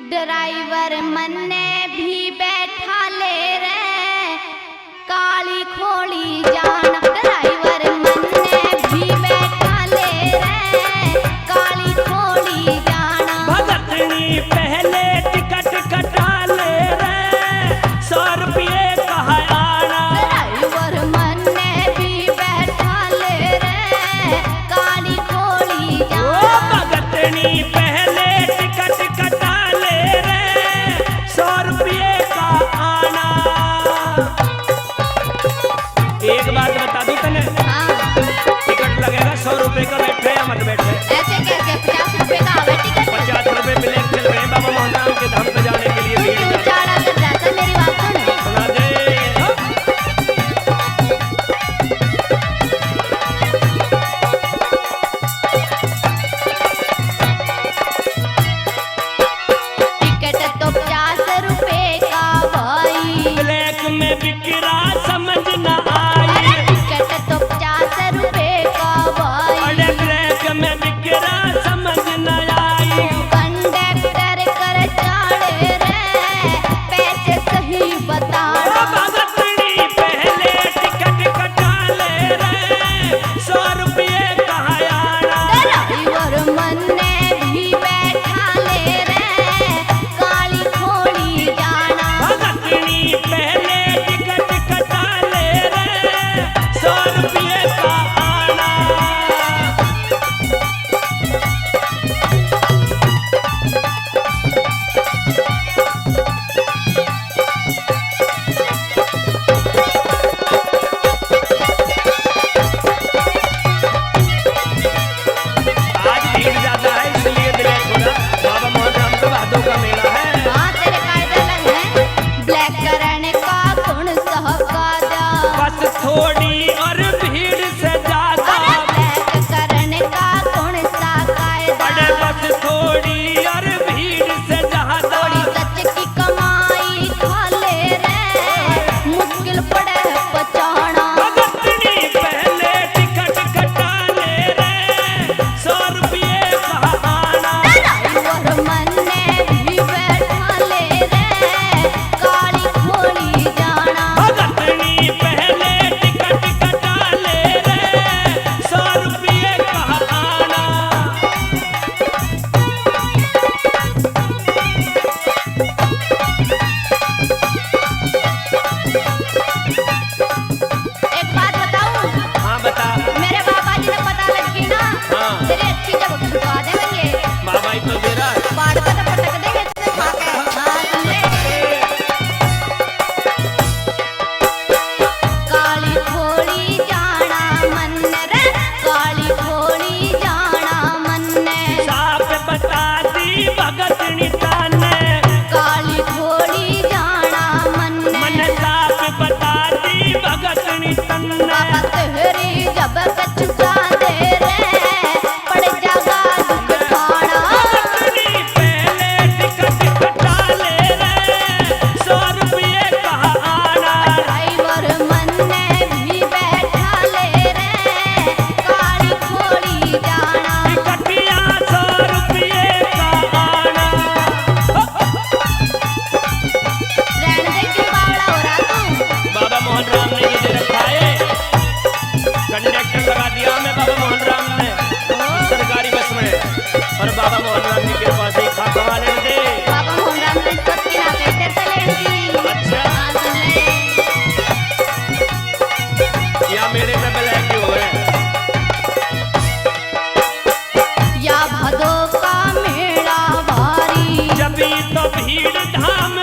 Driver मन्ने भी बैठा ले रे काली खोली जाना। ड्राइवर मन्ने भी बैठा ले रे काली खोली जाना। भगतनी पहले टिकट कटा ले रे 100 रुपये कहा आना। ड्राइवर मन्ने भी बैठा ले रे काली खोली जाना। भगतनी पहले टिकट कटा ले रे 100 रुपये का आना। एक बात बता दूं तने, टिकट लगेगा 100 रुपये का, बैठे या मत बैठे। ऐसे कैसे 50 रुपए का हवा टिकट? 50 रुपये ब्लैक चल रहे हैं बाबा मोहन राम के धाम पे जाने के लिए। तू चाड़ा कर जाता, मेरी बात सुन। सुना दे। टिकट तो 50 रुपए का भाई, ब्लैक में बिक रहा समझ न अरे आई। टिकट तो 50 रुपए का भाई। अरे ब्लैक में बिक रहा समझ न आई। कंडक्टर कर चाड़े रे पैसे सही बताना। भगतनी पहले टिकट कटा ले रे 100 रुपये कहा आना। ड्राइवर मन्ने भी बैठा ले रे काली खोली जाना। भगतनी पहले टिकट कटा ले रे 100 रुपये का आना। आज भीड़ ज्यादा है इसलिए ब्लैक हो रहा। बाबा मोहन राम का भादों का मेला है। हाँ तेरे कायदे अलग हैं। ब्लैक करने का गुण सहका जा। बस थोड़ी और भीड़ से ज्यादा। अरे ब्लैक करने का गुण सा कायदा। अरे बस थोड़ी और भीड़ से ज्यादा। थोड़ी सच की कमाई खा ले रे मुश्किल पड़े है बचाना। भगतनी पहले टिकट कटा ले रे 100 रुपये कहा आना। ड्राइवर मन्ने भी बैठा ले रे काली खोली जाना। भगतनी पहले टिकट कटा ले रे 100 रुपये कहा आना। एक बात बताऊं, हाँ बता। मेरे बाबा जी ने पता लग गई ना हाँ। तेरी अच्छी जगह खिंचवा देंगे। बाबा ही तो दे रहा है। बाढ़ पे तो पटक देंगे तुझे खा के। हाँ सुन ले। काली खोली जाना मन रे काली खोली जाना मन ने। साफ बता दी भगतनी ताने। काली खोली जाना मन ने। मन साफ बता दी भगतनी तन्ने। पापा तेरी जब कच्चा दे रे पड़ जागा दुख खाना। भगतनी पहले टिकट कटा ले रे 100 रुपये कहा आना। ड्राइवर मन्ने भी बैठा ले रे काली खोली जाना। टिकटिया 100 रुपये का आना। रहने दे क्यों बावड़ा हो रहा तू? बाबा मोहन राम ने ये दे रखा है। कंडक्टर लगा दिया हमें बाबा मोहन राम ने सरकारी बस में। और बाबा मोहन राम की कृपा से खा कमा लेने दे। बाबा मोहन राम ने सत्ती ना कहते थे लेंगी। अच्छा। हाँ सुन ले। या मेरे में ब्लैक ही हो गए। या भदों का मेला भारी जब भी तो भीड़ धाम